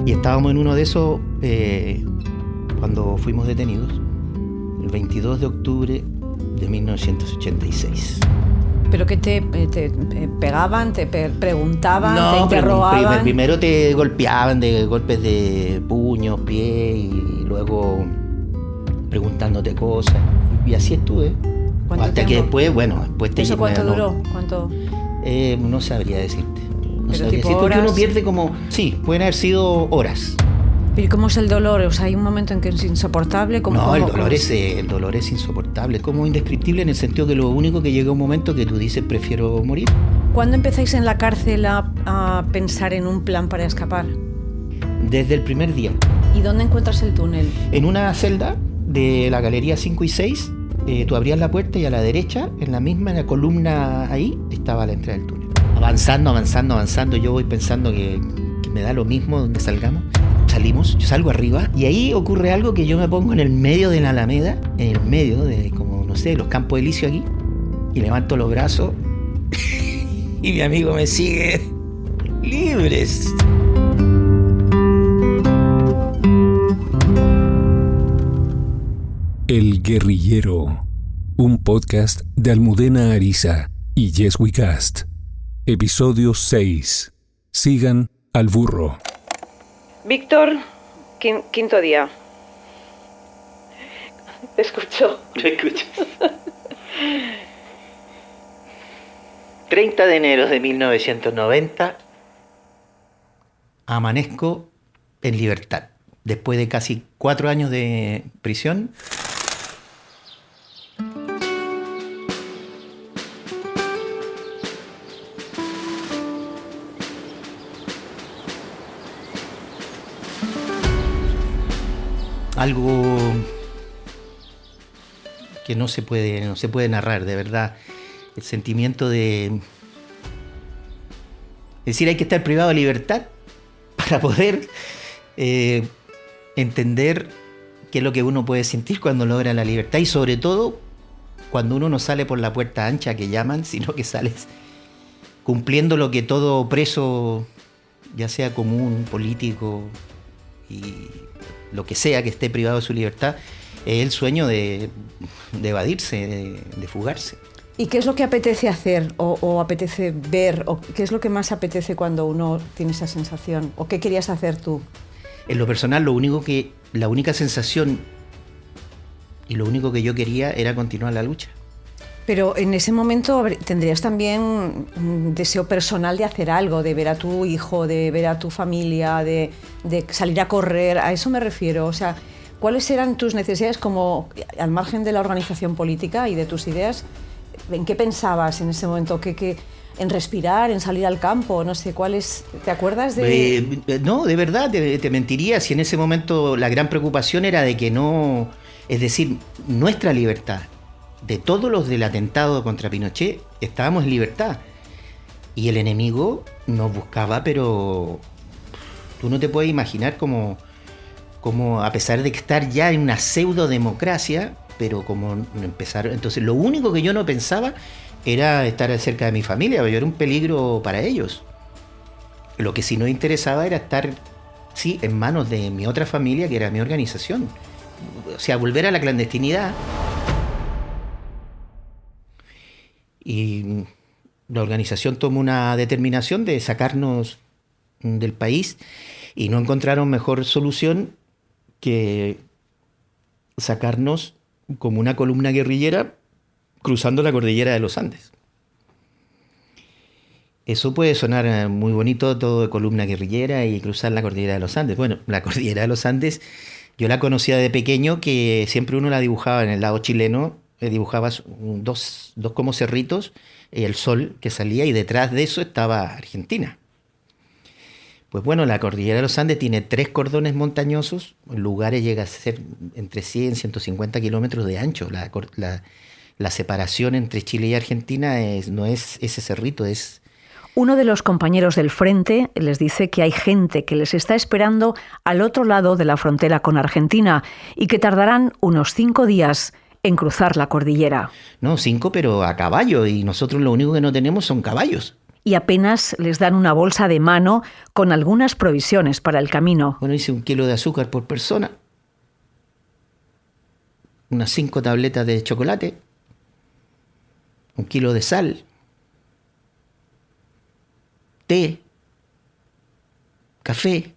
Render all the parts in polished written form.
Y estábamos en uno de esos cuando fuimos detenidos, el 22 de octubre de 1986. ¿Pero qué te pegaban, te preguntaban, no, te interrogaban? Primero te golpeaban de golpes de puños, pies y luego preguntándote cosas. Y así estuve. Hasta que después, después te... ¿Eso cuánto duró? ¿Cuánto? No sabría decirte. No Pero sabría tipo decirte porque horas... uno pierde como... Sí, pueden haber sido horas. ¿Pero cómo es el dolor? O sea, ¿hay un momento en que es insoportable? El dolor es insoportable, es como indescriptible en el sentido que lo único que llega un momento que tú dices prefiero morir. ¿Cuándo empezáis en la cárcel a pensar en un plan para escapar? Desde el primer día. ¿Y dónde encuentras el túnel? En una celda de la galería 5 y 6, tú abrías la puerta y a la derecha, en la columna ahí, estaba la entrada del túnel. Avanzando, yo voy pensando que me da lo mismo donde salgamos. Salimos, yo salgo arriba y ahí ocurre algo que yo me pongo en el medio de la Alameda, en el medio de, como no sé, los Campos Elíseos aquí, y levanto los brazos y mi amigo me sigue. ¡Libres! El Guerrillero, un podcast de Almudena Ariza y Yes We Cast. Episodio 6. Sigan al burro. Víctor, quinto día. Te escucho. Te escucho. 30 de enero de 1990, amanezco en libertad. Después de casi 4 años de prisión. Algo que no se puede narrar, de verdad. El sentimiento de... Es decir, hay que estar privado de libertad para poder entender qué es lo que uno puede sentir cuando logra la libertad y sobre todo cuando uno no sale por la puerta ancha que llaman, sino que sales cumpliendo lo que todo preso, ya sea común, político y lo que sea que esté privado de su libertad, es el sueño de evadirse, de fugarse. ¿Y qué es lo que apetece hacer o apetece ver? ¿O qué es lo que más apetece cuando uno tiene esa sensación? ¿O qué querías hacer tú? En lo personal, la única sensación y lo único que yo quería era continuar la lucha. Pero en ese momento tendrías también un deseo personal de hacer algo, de ver a tu hijo, de ver a tu familia, de salir a correr, a eso me refiero. O sea, ¿cuáles eran tus necesidades como al margen de la organización política y de tus ideas? ¿En qué pensabas en ese momento? ¿En respirar, en salir al campo? No sé, ¿cuáles? ¿Te acuerdas de...? No, de verdad, te mentiría si en ese momento la gran preocupación era de que no... Es decir, nuestra libertad, de todos los del atentado contra Pinochet, estábamos en libertad. Y el enemigo nos buscaba, pero tú no te puedes imaginar cómo a pesar de estar ya en una pseudo-democracia, pero como empezaron... Entonces, lo único que yo no pensaba era estar cerca de mi familia, porque yo era un peligro para ellos. Lo que sí nos interesaba era estar, sí, en manos de mi otra familia, que era mi organización. O sea, volver a la clandestinidad. Y la organización tomó una determinación de sacarnos del país y no encontraron mejor solución que sacarnos como una columna guerrillera cruzando la cordillera de los Andes. Eso puede sonar muy bonito, todo de columna guerrillera y cruzar la cordillera de los Andes. Bueno, la cordillera de los Andes yo la conocía de pequeño, que siempre uno la dibujaba en el lado chileno, dibujabas dos como cerritos, el sol que salía y detrás de eso estaba Argentina. Pues bueno, la cordillera de los Andes tiene 3 cordones montañosos, en lugares llega a ser entre 100 y 150 kilómetros de ancho. La separación entre Chile y Argentina no es ese cerrito, es... Uno de los compañeros del frente les dice que hay gente que les está esperando al otro lado de la frontera con Argentina y que tardarán unos 5 días en cruzar la cordillera. No, 5, pero a caballo, y nosotros lo único que no tenemos son caballos. y apenas les dan una bolsa de mano con algunas provisiones para el camino. Bueno, hice 1 kilo de azúcar por persona, unas 5 tabletas de chocolate, 1 kilo de sal, té, café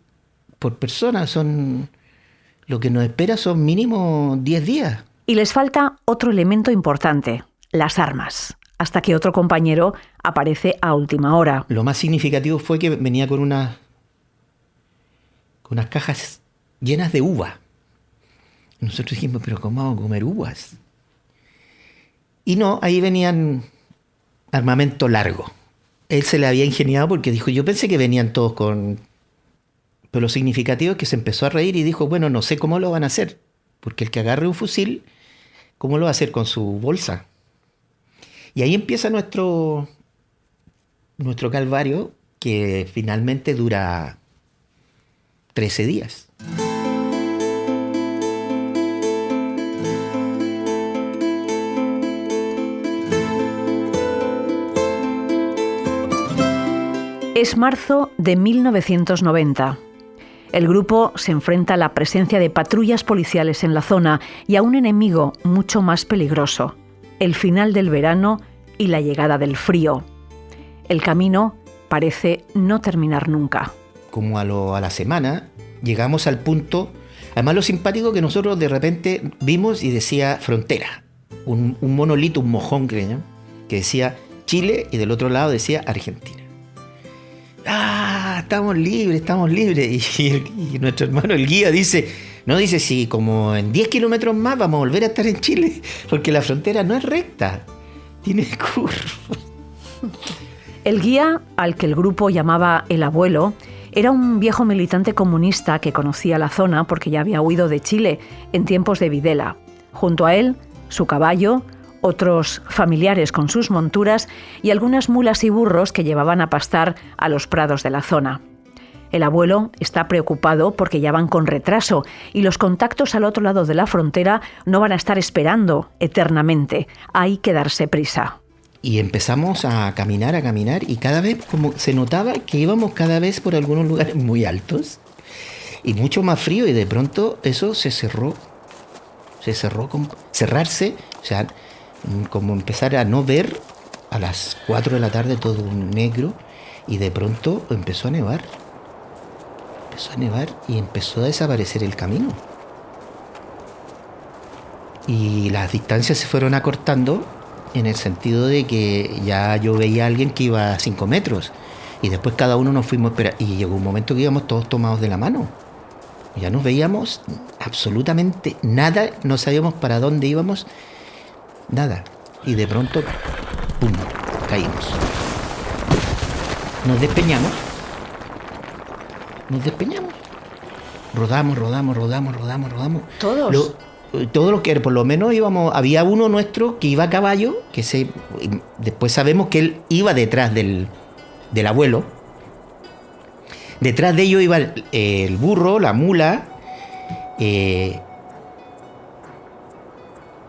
por persona. Lo que nos espera son mínimo 10 días. Y les falta otro elemento importante, las armas, hasta que otro compañero aparece a última hora. Lo más significativo fue que venía con unas cajas llenas de uva. Nosotros dijimos, pero ¿cómo vamos a comer uvas? Y no, ahí venían armamento largo. Él se le había ingeniado porque dijo, yo pensé que venían todos con... Pero lo significativo es que se empezó a reír y dijo, bueno, no sé cómo lo van a hacer, porque el que agarre un fusil, ¿cómo lo va a hacer con su bolsa? Y ahí empieza nuestro calvario, que finalmente dura 13 días. Es marzo de 1990. El grupo se enfrenta a la presencia de patrullas policiales en la zona y a un enemigo mucho más peligroso, el final del verano y la llegada del frío. El camino parece no terminar nunca. Como a la semana llegamos al punto, además lo simpático que nosotros de repente vimos y decía frontera, un monolito, un mojón que decía Chile y del otro lado decía Argentina. ¡Ah! Estamos libres. Y nuestro hermano el guía dice, sí, como en 10 kilómetros más vamos a volver a estar en Chile, porque la frontera no es recta, tiene curvas. El guía, al que el grupo llamaba el abuelo, era un viejo militante comunista que conocía la zona porque ya había huido de Chile en tiempos de Videla. Junto a él, su caballo, otros familiares con sus monturas y algunas mulas y burros que llevaban a pastar a los prados de la zona. El abuelo está preocupado porque ya van con retraso y los contactos al otro lado de la frontera no van a estar esperando eternamente. Hay que darse prisa. Y empezamos a caminar y cada vez como se notaba que íbamos cada vez por algunos lugares muy altos y mucho más frío, y de pronto eso se cerró. Cerrarse, o sea, como empezar a no ver a las 4 de la tarde todo negro, y de pronto empezó a nevar y empezó a desaparecer el camino. Y las distancias se fueron acortando en el sentido de que ya yo veía a alguien que iba a 5 metros y después cada uno nos fuimos a esperar, y llegó un momento que íbamos todos tomados de la mano. Ya no veíamos absolutamente nada, no sabíamos para dónde íbamos, nada. Y de pronto, ¡pum!, caímos. Nos despeñamos. Rodamos. ¿Todos? Todos los que por lo menos íbamos, había uno nuestro que iba a caballo, después sabemos que él iba detrás del abuelo. Detrás de ellos iba el burro, la mula, y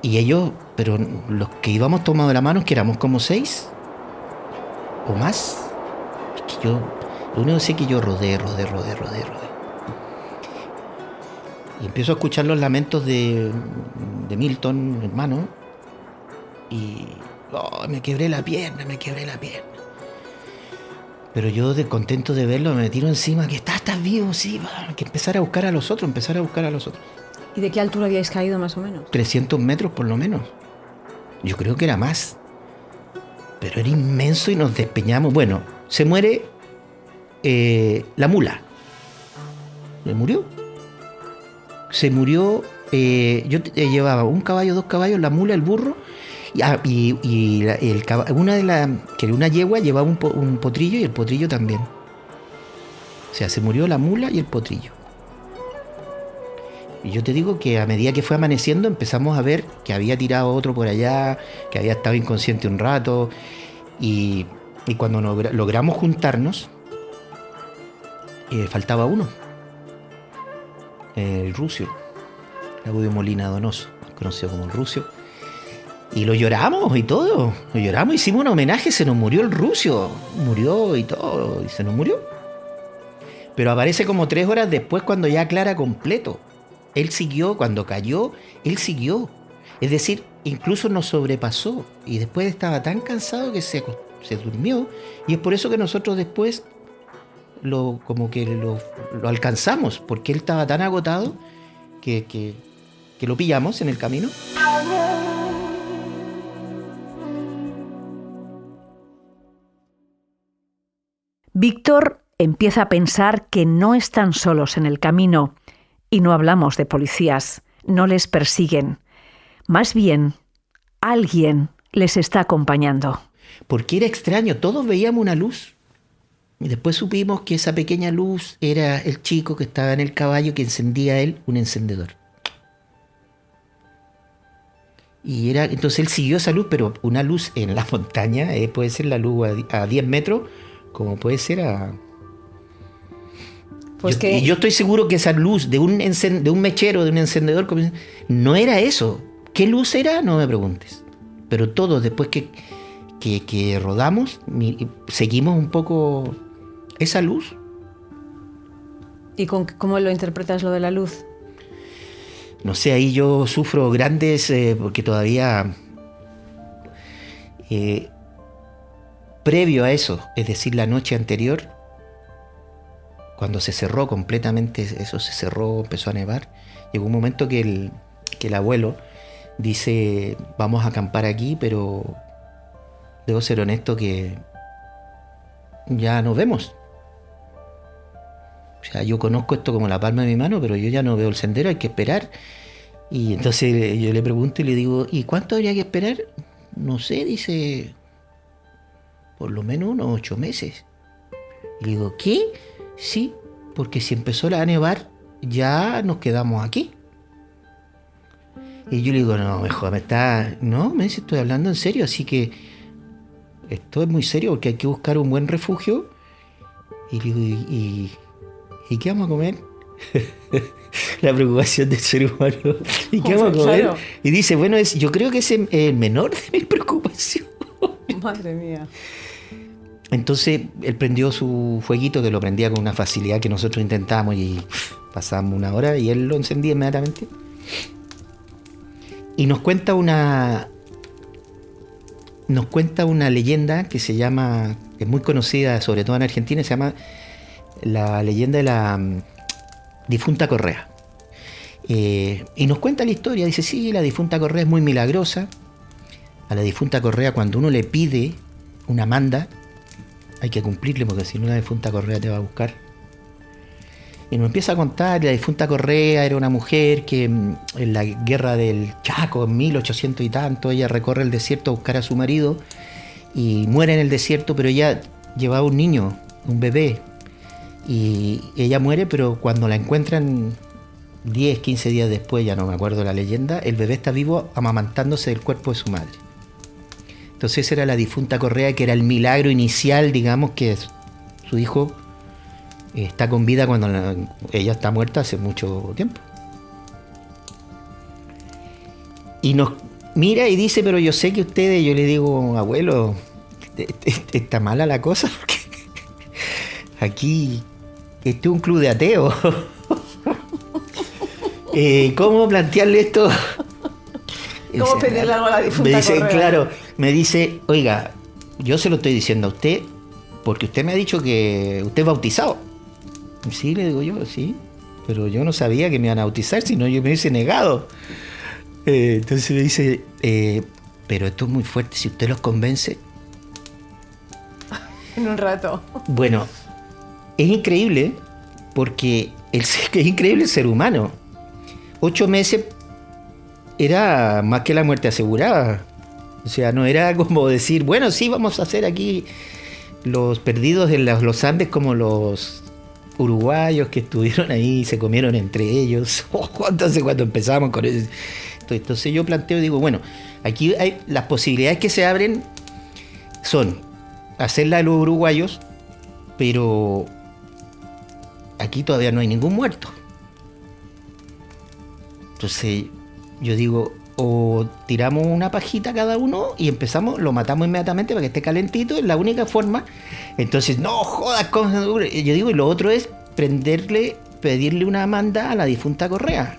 ellos, pero los que íbamos tomados de la mano, que éramos como 6 o más. Es que lo único que sé es que yo rodé. Y empiezo a escuchar los lamentos de Milton, mi hermano, y me quebré la pierna. Pero yo, contento de verlo, me tiro encima, que estás vivo, sí, va, que empezar a buscar a los otros. ¿Y de qué altura habíais caído más o menos? 300 metros por lo menos. Yo creo que era más. Pero era inmenso y nos despeñamos. Bueno, se muere la mula. Se murió. Yo llevaba un caballo, 2 caballos, la mula, el burro. Una yegua llevaba un potrillo, y el potrillo también. O sea, se murió la mula y el potrillo. Y yo te digo que a medida que fue amaneciendo empezamos a ver que había tirado otro por allá, que había estado inconsciente un rato, y cuando logramos juntarnos, faltaba uno, el Rucio, Claudio Molina Donoso, conocido como el Rucio. Y lo lloramos y todo. Lo lloramos, hicimos un homenaje, se nos murió el Rucio. Murió y todo, y se nos murió. Pero aparece como 3 horas después cuando ya aclara completo. Él siguió, cuando cayó, él siguió. Es decir, incluso nos sobrepasó. Y después estaba tan cansado que se durmió. Y es por eso que nosotros después lo alcanzamos. Porque él estaba tan agotado que lo pillamos en el camino. Víctor empieza a pensar que no están solos en el camino. Y no hablamos de policías, no les persiguen. Más bien, alguien les está acompañando. Porque era extraño, todos veíamos una luz. Y después supimos que esa pequeña luz era el chico que estaba en el caballo que encendía él un encendedor. Y entonces él siguió esa luz, pero una luz en la montaña, puede ser la luz a 10 metros, como puede ser a... Pues y yo estoy seguro que esa luz de un mechero, de un encendedor, no era eso. ¿Qué luz era? No me preguntes. Pero todos, después que rodamos, seguimos un poco esa luz. ¿Y cómo lo interpretas lo de la luz? No sé, ahí yo sufro grandes, porque todavía, previo a eso, es decir, la noche anterior, cuando se cerró completamente, eso se cerró, empezó a nevar, llegó un momento que el abuelo dice, vamos a acampar aquí, pero debo ser honesto que ya nos vemos. O sea, yo conozco esto como la palma de mi mano, pero yo ya no veo el sendero, hay que esperar. Y entonces yo le pregunto y le digo, ¿y cuánto habría que esperar? No sé, dice, por lo menos unos 8 meses. Y le digo, ¿qué? Sí, porque si empezó a nevar, ya nos quedamos aquí. Y yo le digo, no, mejor me dice, estoy hablando en serio, así que esto es muy serio porque hay que buscar un buen refugio. Y le digo, ¿y qué vamos a comer? La preocupación del ser humano. ¿Y qué vamos a comer? Claro. Y dice, bueno, yo creo que es el menor de mis preocupaciones. Madre mía. Entonces él prendió su fueguito, que lo prendía con una facilidad que nosotros intentamos, y pasábamos 1 hora y él lo encendía inmediatamente. Y nos cuenta una leyenda que se llama, es muy conocida sobre todo en Argentina, se llama la leyenda de la difunta Correa. Y nos cuenta la historia, dice, sí, la difunta Correa es muy milagrosa. A la difunta Correa, cuando uno le pide una manda, hay que cumplirle, porque si no la difunta Correa te va a buscar. Y nos empieza a contar, la difunta Correa era una mujer que en la guerra del Chaco, en 1800 y tanto, ella recorre el desierto a buscar a su marido y muere en el desierto, pero ella llevaba un niño, un bebé, y ella muere, pero cuando la encuentran 10, 15 días después, ya no me acuerdo la leyenda, el bebé está vivo amamantándose del cuerpo de su madre. Entonces esa era la difunta Correa, que era el milagro inicial, digamos, que su hijo está con vida cuando ella está muerta hace mucho tiempo. Y nos mira y dice, pero yo sé que ustedes, yo le digo, abuelo, está mala la cosa, porque aquí este es un club de ateos. ¿Cómo plantearle esto? ¿Cómo pedirle algo a la difunta me dice, Correa? Claro, me dice, oiga, yo se lo estoy diciendo a usted porque usted me ha dicho que usted es bautizado. Sí, le digo yo, sí, pero yo no sabía que me iban a bautizar, si no yo me hubiese negado. Entonces me dice, pero esto es muy fuerte, si usted los convence. En un rato. Bueno, es increíble porque es increíble el ser humano. 8 meses era más que la muerte asegurada. O sea, no era como decir, bueno, sí, vamos a hacer aquí los perdidos de los Andes como los uruguayos que estuvieron ahí y se comieron entre ellos. Entonces cuando empezamos con eso, entonces yo planteo y digo, bueno, aquí hay las posibilidades que se abren son hacerla de los uruguayos, pero aquí todavía no hay ningún muerto. Entonces yo digo, o tiramos una pajita cada uno y empezamos, lo matamos inmediatamente para que esté calentito, es la única forma. Entonces, no jodas, yo digo, y lo otro es pedirle una manda a la difunta Correa.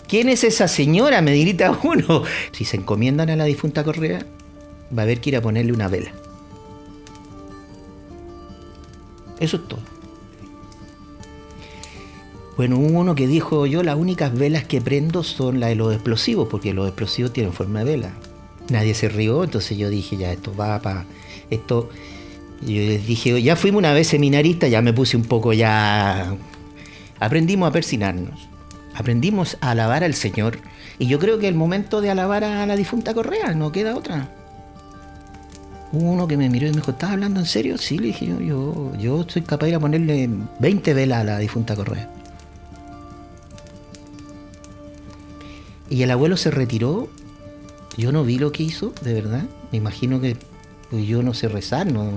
¿Quién es esa señora? Me grita uno. Si se encomiendan a la difunta Correa, va a haber que ir a ponerle una vela. Eso es todo. Bueno, hubo uno que dijo, yo las únicas velas que prendo son las de los explosivos, porque los explosivos tienen forma de vela. Nadie se rió, entonces yo dije, ya, esto va para... Esto... Yo les dije, ya fuimos una vez seminaristas, ya me puse un poco ya... Aprendimos a persinarnos, aprendimos a alabar al Señor, y yo creo que el momento de alabar a la difunta Correa, no queda otra. Hubo uno que me miró y me dijo, ¿estás hablando en serio? Sí, le dije yo soy capaz de ir a ponerle 20 velas a la difunta Correa. Y el abuelo se retiró. Yo no vi lo que hizo, de verdad. Me imagino que pues, yo no sé rezar, no.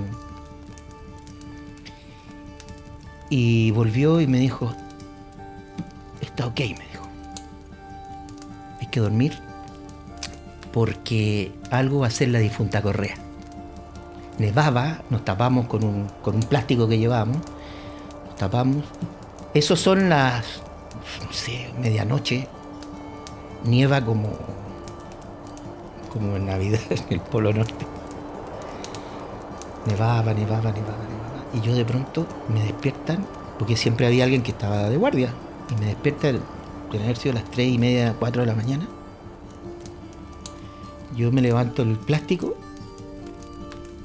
Y volvió y me dijo, está ok, me dijo. Hay que dormir porque algo va a hacer la difunta Correa. Nevaba, nos tapamos con un plástico que llevábamos. Nos tapamos. Esos son las, no sé, medianoche. Nieva como en Navidad en el Polo Norte. Nevaba. Y yo de pronto me despiertan, porque siempre había alguien que estaba de guardia. Y me despierta, debe haber sido las 3:30, 4 de la mañana. Yo me levanto el plástico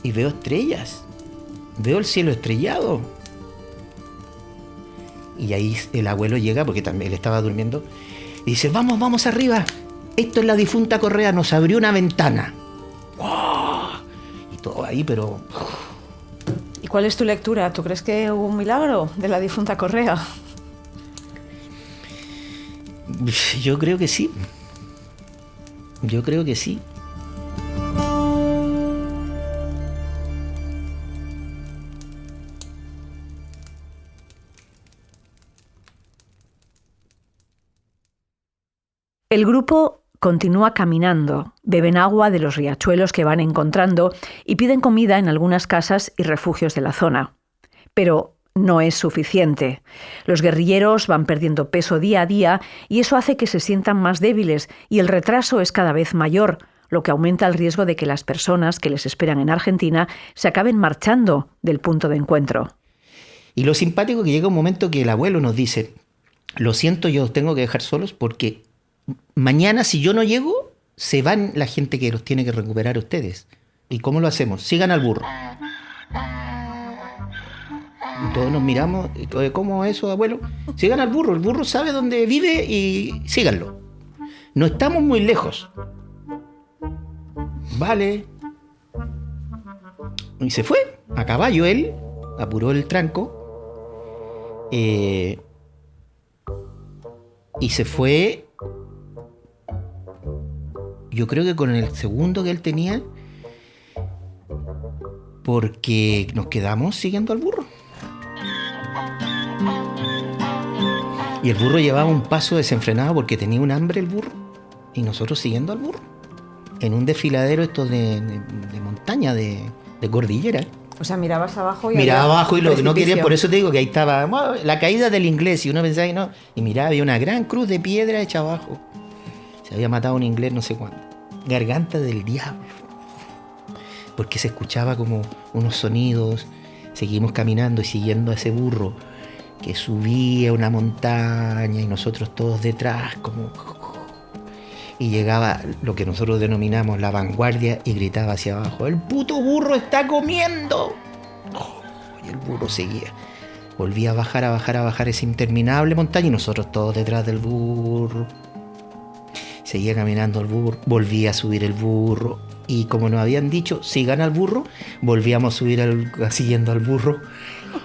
y veo estrellas. Veo el cielo estrellado. Y ahí el abuelo llega, porque también él estaba durmiendo, y dice, vamos arriba. Esto es la difunta Correa, nos abrió una ventana. ¡Wow! Y todo ahí, pero... ¿Y cuál es tu lectura? ¿Tú crees que hubo un milagro de la difunta Correa? Yo creo que sí. Yo creo que sí. El grupo continúa caminando, beben agua de los riachuelos que van encontrando y piden comida en algunas casas y refugios de la zona. Pero no es suficiente. Los guerrilleros van perdiendo peso día a día y eso hace que se sientan más débiles y el retraso es cada vez mayor, lo que aumenta el riesgo de que las personas que les esperan en Argentina se acaben marchando del punto de encuentro. Y lo simpático es que llega un momento que el abuelo nos dice, lo siento, yo os tengo que dejar solos porque mañana si yo no llego, se van la gente que los tiene que recuperar a ustedes. ¿Y cómo lo hacemos? Sigan al burro. Y todos nos miramos, ¿cómo eso, abuelo? Sigan al burro, el burro sabe dónde vive y síganlo. No estamos muy lejos. Vale. Y se fue, a caballo él, apuró el tranco. Y se fue... Yo creo que con el segundo que él tenía, porque nos quedamos siguiendo al burro. Y el burro llevaba un paso desenfrenado porque tenía un hambre el burro. Y nosotros siguiendo al burro. En un desfiladero esto de montaña, de cordillera. O sea, mirabas abajo y... Miraba abajo y lo que no quería, por eso te digo que ahí estaba la caída del inglés. Y uno pensaba que no. Y miraba, había una gran cruz de piedra hecha abajo. Se había matado un inglés no sé cuándo. Garganta del diablo. Porque se escuchaba como unos sonidos. Seguimos caminando y siguiendo a ese burro que subía una montaña y nosotros todos detrás como... Y llegaba lo que nosotros denominamos la vanguardia y gritaba hacia abajo, ¡el puto burro está comiendo! Y el burro seguía. Volvía a bajar esa interminable montaña y nosotros todos detrás del burro. Seguía caminando el burro, volvía a subir el burro. Y como nos habían dicho, sigan al burro, volvíamos a subir siguiendo al burro.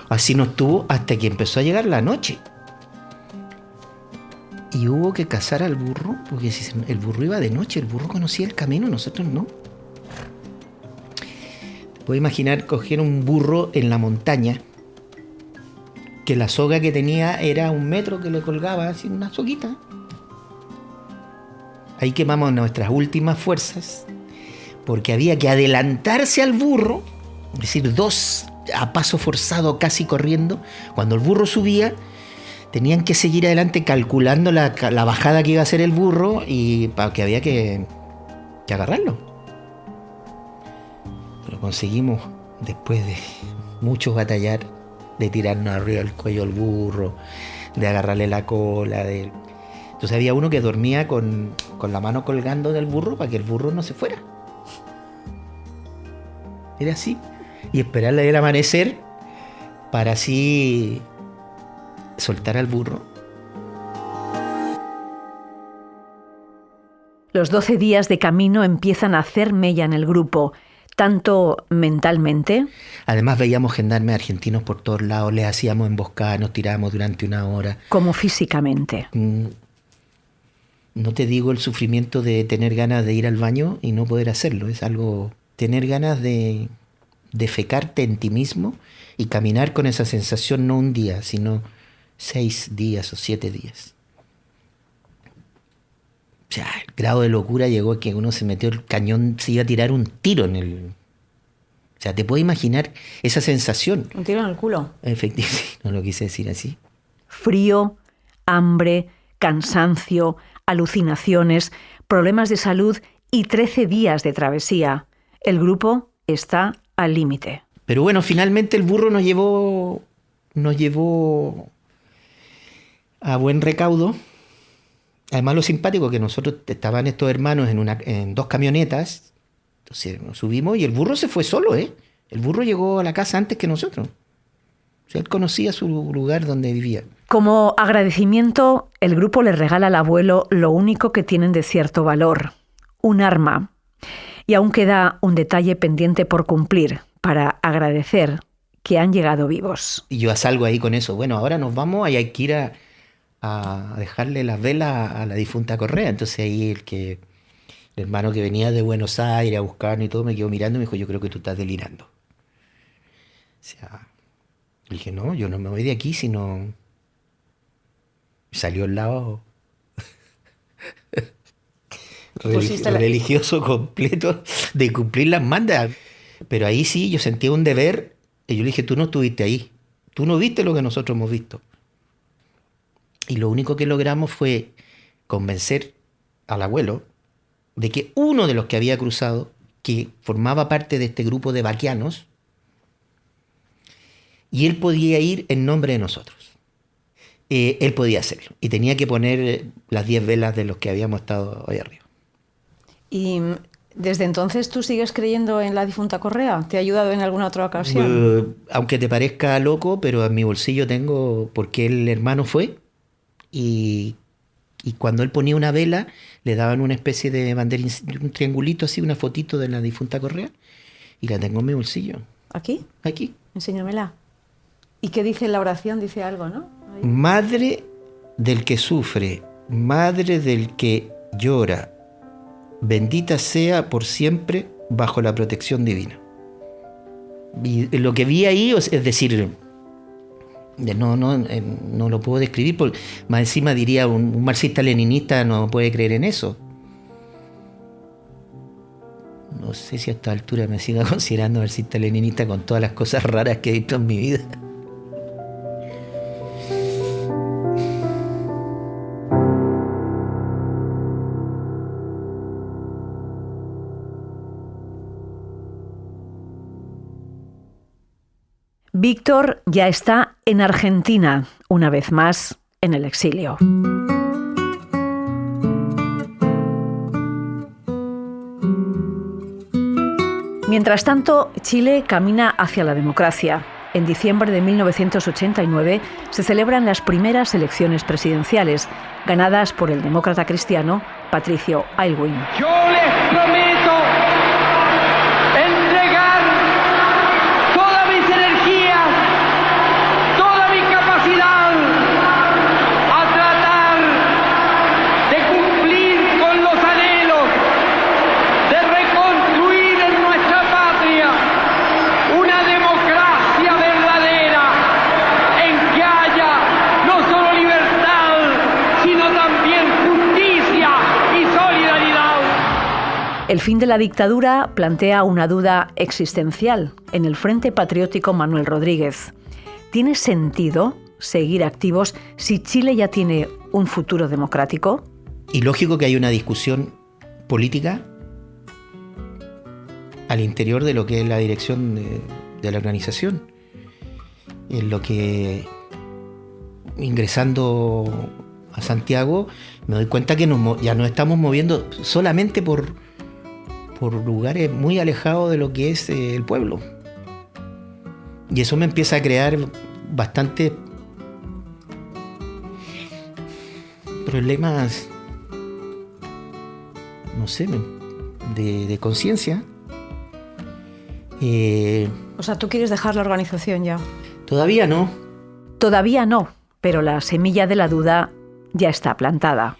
Así nos tuvo hasta que empezó a llegar la noche. Y hubo que cazar al burro, porque si el burro iba de noche, el burro conocía el camino, nosotros no. Puedes imaginar coger un burro en la montaña, que la soga que tenía era 1 metro que le colgaba, así una soguita. Ahí quemamos nuestras últimas fuerzas, porque había que adelantarse al burro, es decir, 2 a paso forzado, casi corriendo. Cuando el burro subía, tenían que seguir adelante calculando la bajada que iba a hacer el burro, y para que había que agarrarlo. Lo conseguimos después de muchos batallar, de tirarnos arriba del cuello al burro, de agarrarle la cola. Entonces había uno que dormía con la mano colgando del burro para que el burro no se fuera. Era así. Y esperarle el amanecer para así soltar al burro. Los 12 días de camino empiezan a hacer mella en el grupo, tanto mentalmente. Además veíamos gendarmes argentinos por todos lados, les hacíamos emboscadas, nos tirábamos durante 1 hora. Como físicamente. No te digo el sufrimiento de tener ganas de ir al baño y no poder hacerlo. Es algo, tener ganas de defecarte en ti mismo y caminar con esa sensación no un día, sino 6 días o 7 días. O sea, el grado de locura llegó a que uno se metió el cañón, se iba a tirar un tiro en el... O sea, ¿te puedes imaginar esa sensación? Un tiro en el culo. Efectivamente, no lo quise decir así. Frío, hambre, cansancio, alucinaciones, problemas de salud y 13 días de travesía. El grupo está al límite. Pero bueno, finalmente el burro nos llevó a buen recaudo. Además, lo simpático que nosotros estaban estos hermanos en 2 camionetas. Entonces nos subimos y el burro se fue solo, ¿eh? El burro llegó a la casa antes que nosotros. O sea, él conocía su lugar donde vivía. Como agradecimiento, el grupo le regala al abuelo lo único que tienen de cierto valor, un arma. Y aún queda un detalle pendiente por cumplir para agradecer que han llegado vivos. Y yo salgo ahí con eso. Bueno, ahora nos vamos y hay que ir a dejarle las velas a la difunta Correa. Entonces ahí el hermano que venía de Buenos Aires a buscarnos y todo me quedó mirando y me dijo, yo creo que tú estás delirando. O sea, le dije, no, yo no me voy de aquí, sino... Salió al lado religioso completo de cumplir las mandas. Pero ahí sí yo sentía un deber y yo le dije, tú no estuviste ahí, tú no viste lo que nosotros hemos visto. Y lo único que logramos fue convencer al abuelo de que uno de los que había cruzado, que formaba parte de este grupo de vaquianos, y él podía ir en nombre de nosotros. Él podía hacerlo. Y tenía que poner las 10 velas de los que habíamos estado ahí arriba. ¿Y desde entonces tú sigues creyendo en la difunta Correa? ¿Te ha ayudado en alguna otra ocasión? Aunque te parezca loco, pero en mi bolsillo tengo, porque el hermano fue, y cuando él ponía una vela, le daban una especie de banderín, un triangulito así, una fotito de la difunta Correa, y la tengo en mi bolsillo. ¿Aquí? Aquí. Enséñamela. ¿Y qué dice la oración? Dice algo, ¿no? Ahí. Madre del que sufre, madre del que llora, bendita sea por siempre bajo la protección divina. Y lo que vi ahí, es decir, no lo puedo describir, porque más encima diría un marxista-leninista no puede creer en eso. No sé si a esta altura me siga considerando marxista-leninista con todas las cosas raras que he visto en mi vida. Víctor ya está en Argentina, una vez más en el exilio. Mientras tanto, Chile camina hacia la democracia. En diciembre de 1989 se celebran las primeras elecciones presidenciales, ganadas por el demócrata cristiano Patricio Aylwin. Yo les prometo entregar todas mis energías, toda mi capacidad a tratar de cumplir con los anhelos de reconstruir en nuestra patria una democracia verdadera en que haya no solo libertad, sino también justicia y solidaridad. El fin de la dictadura plantea una duda existencial en el Frente Patriótico Manuel Rodríguez. ¿Tiene sentido seguir activos si Chile ya tiene un futuro democrático? Y lógico que hay una discusión política al interior de lo que es la dirección de la organización. En lo que, ingresando a Santiago, me doy cuenta que ya nos estamos moviendo solamente por lugares muy alejados de lo que es el pueblo. Y eso me empieza a crear bastante problemas, no sé, de conciencia. O sea, ¿tú quieres dejar la organización ya? Todavía no. Todavía no, pero la semilla de la duda ya está plantada.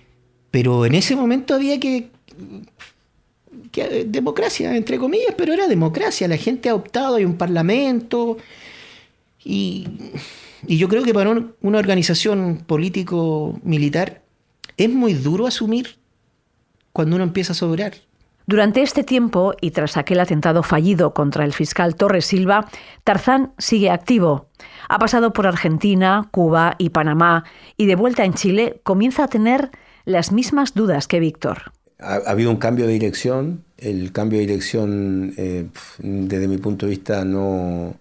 Pero en ese momento había que democracia, entre comillas, pero era democracia. La gente ha optado, hay un parlamento. Y yo creo que para una organización político-militar es muy duro asumir cuando uno empieza a sobrar. Durante este tiempo, y tras aquel atentado fallido contra el fiscal Torres Silva, Tarzán sigue activo. Ha pasado por Argentina, Cuba y Panamá, y de vuelta en Chile comienza a tener las mismas dudas que Víctor. Ha habido un cambio de dirección. El cambio de dirección, desde mi punto de vista, no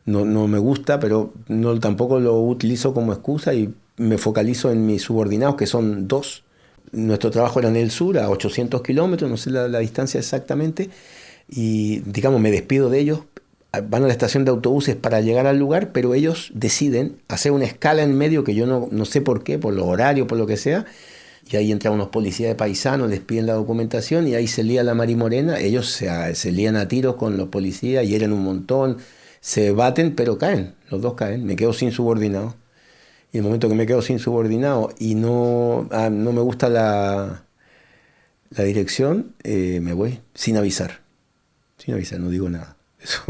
me gusta, pero tampoco lo utilizo como excusa y me focalizo en mis subordinados, que son 2. Nuestro trabajo era en el sur, a 800 kilómetros, no sé la distancia exactamente, y digamos me despido de ellos, van a la estación de autobuses para llegar al lugar, pero ellos deciden hacer una escala en medio que yo no sé por qué, por los horarios, por lo que sea, y ahí entran unos policías de paisanos, les piden la documentación y ahí se lía la marimorena. Ellos se lían a tiros con los policías, hieren un montón, se baten, pero caen, los 2 caen, me quedo sin subordinado. Y en el momento que me quedo sin subordinado y no me gusta la dirección, me voy sin avisar. Sin avisar, no digo nada. Eso,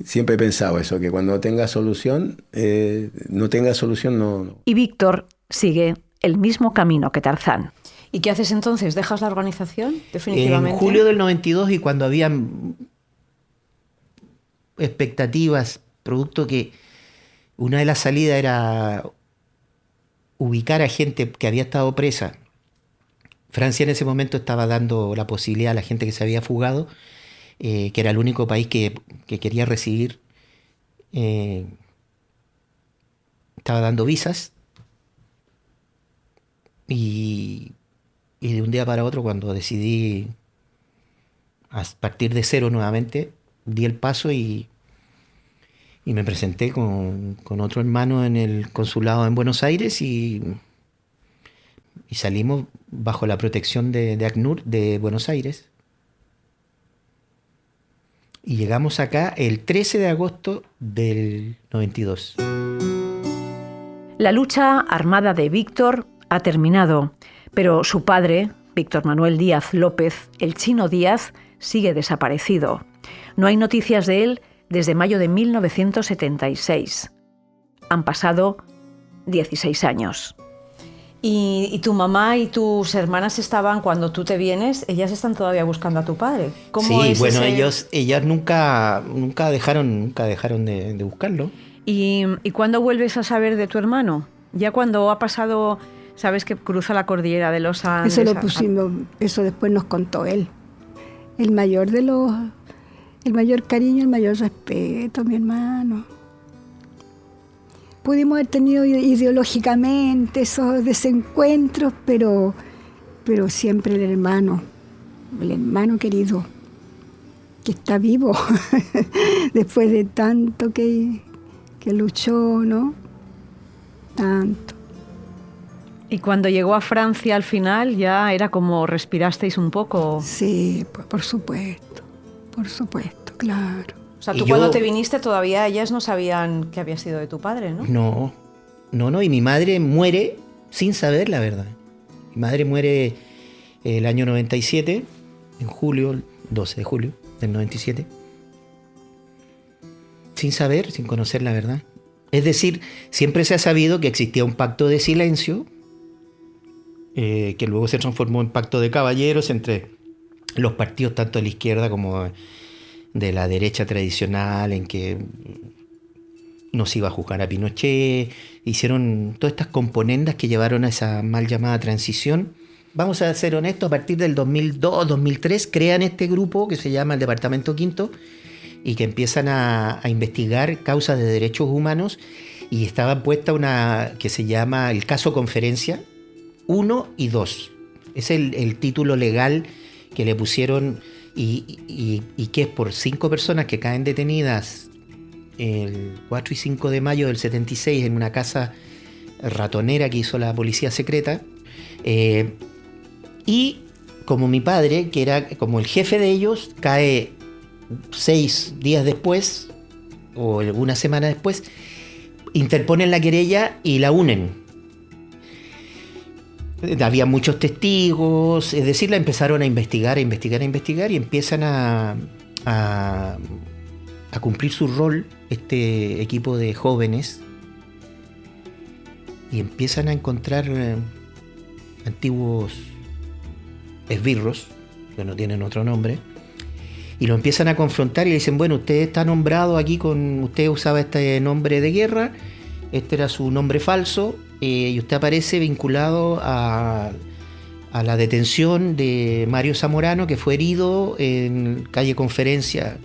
siempre he pensado eso, que cuando no tenga solución, no. Y Víctor sigue el mismo camino que Tarzán. ¿Y qué haces entonces? ¿Dejas la organización definitivamente? En julio del 92, y cuando había expectativas, producto que una de las salidas era ubicar a gente que había estado presa. Francia en ese momento estaba dando la posibilidad a la gente que se había fugado, que era el único país que quería recibir, estaba dando visas. Y de un día para otro, cuando decidí a partir de cero nuevamente, di el paso y me presenté con otro hermano en el consulado en Buenos Aires y salimos bajo la protección de ACNUR de Buenos Aires. Y llegamos acá el 13 de agosto del 92. La lucha armada de Víctor ha terminado, pero su padre, Víctor Manuel Díaz López, el Chino Díaz, sigue desaparecido. No hay noticias de él desde mayo de 1976. Han pasado 16 años. ¿Y tu mamá y tus hermanas estaban, cuando tú te vienes, ellas están todavía buscando a tu padre? ¿Cómo sí, es bueno, ese... ellas nunca dejaron de buscarlo. ¿Y cuándo vuelves a saber de tu hermano? Ya cuando ha pasado, sabes que cruza la cordillera de los Andes. Eso lo pusimos, eso después nos contó él. El mayor cariño, el mayor respeto, mi hermano. Pudimos haber tenido ideológicamente esos desencuentros, pero siempre el hermano querido, que está vivo, después de tanto que luchó, ¿no? Tanto. Y cuando llegó a Francia al final, ya era como respirasteis un poco. Sí, por supuesto, claro. O sea, tú cuando te viniste todavía ellas no sabían que había sido de tu padre, ¿no? No, y mi madre muere sin saber la verdad. Mi madre muere el año 97, en julio, el 12 de julio del 97, sin saber, sin conocer la verdad. Es decir, siempre se ha sabido que existía un pacto de silencio, que luego se transformó en pacto de caballeros entre los partidos tanto de la izquierda como de la derecha tradicional, en que no se iba a juzgar a Pinochet, hicieron todas estas componendas que llevaron a esa mal llamada transición. Vamos a ser honestos, a partir del 2002-2003 crean este grupo que se llama el Departamento Quinto y que empiezan a investigar causas de derechos humanos, y estaba puesta una que se llama el caso Conferencia 1 y 2. Es el título legal que le pusieron y que es por 5 personas que caen detenidas el 4 y 5 de mayo del 76 en una casa ratonera que hizo la policía secreta. Y como mi padre, que era como el jefe de ellos, cae 6 días después o una semana después, interponen la querella y la unen. Había muchos testigos, es decir, la empezaron a investigar y empiezan a cumplir su rol este equipo de jóvenes, y empiezan a encontrar antiguos esbirros, que no tienen otro nombre, y lo empiezan a confrontar y le dicen, bueno, usted está nombrado aquí usted usaba este nombre de guerra, este era su nombre falso, y usted aparece vinculado a la detención de Mario Zamorano, que fue herido en calle Conferencia.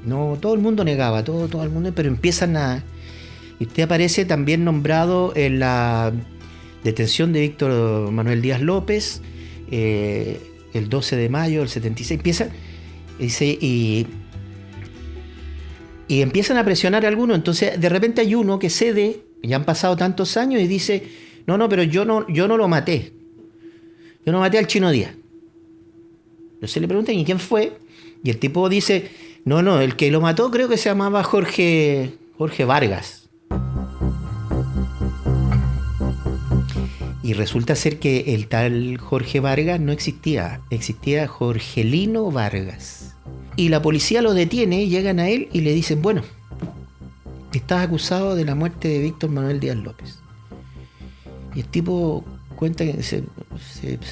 No, todo el mundo negaba, todo el mundo, pero y usted aparece también nombrado en la detención de Víctor Manuel Díaz López, el 12 de mayo del 76. Y empiezan a presionar a algunos. Entonces de repente hay uno que cede, ya han pasado tantos años, y dice, no, pero yo no lo maté. Yo no maté al Chino Díaz. Entonces le preguntan, ¿y quién fue? Y el tipo dice, no, el que lo mató creo que se llamaba Jorge Vargas. Y resulta ser que el tal Jorge Vargas no existía Jorgelino Vargas. Y la policía lo detiene, llegan a él y le dicen, bueno, estás acusado de la muerte de Víctor Manuel Díaz López. Y el tipo cuenta que se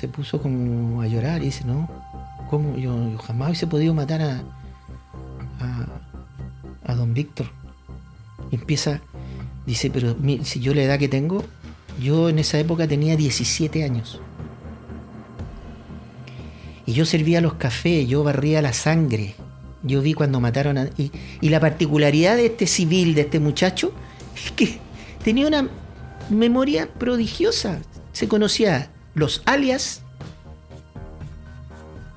puso como a llorar y dice, no, ¿cómo? Yo jamás hubiese podido matar a don Víctor. Y dice, pero si yo la edad que tengo, yo en esa época tenía 17 años. Y yo servía los cafés, yo barría la sangre. Yo vi cuando mataron y la particularidad de este civil, de este muchacho, es que tenía una memoria prodigiosa. Se conocía los alias,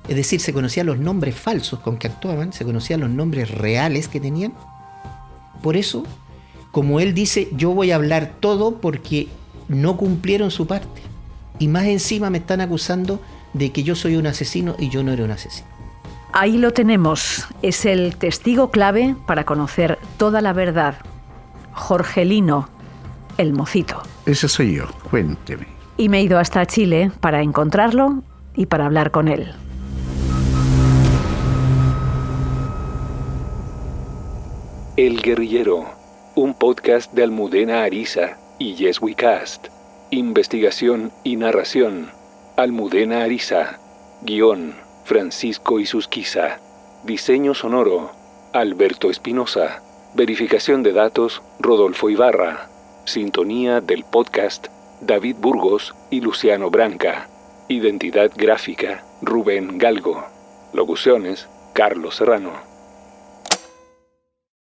es decir, se conocían los nombres falsos con que actuaban, se conocían los nombres reales que tenían. Por eso, como él dice, yo voy a hablar todo porque no cumplieron su parte. Y más encima me están acusando de que yo soy un asesino y yo no era un asesino. Ahí lo tenemos. Es el testigo clave para conocer toda la verdad. Jorgelino, el mocito. Ese soy yo. Cuénteme. Y me he ido hasta Chile para encontrarlo y para hablar con él. El Guerrillero, un podcast de Almudena Ariza y Yes We Cast. Investigación y narración, Almudena Ariza. Guión, Francisco Isusquiza. Diseño sonoro, Alberto Espinosa. Verificación de datos, Rodolfo Ibarra. Sintonía del podcast, David Burgos y Luciano Branca. Identidad gráfica, Rubén Galgo. Locuciones, Carlos Serrano.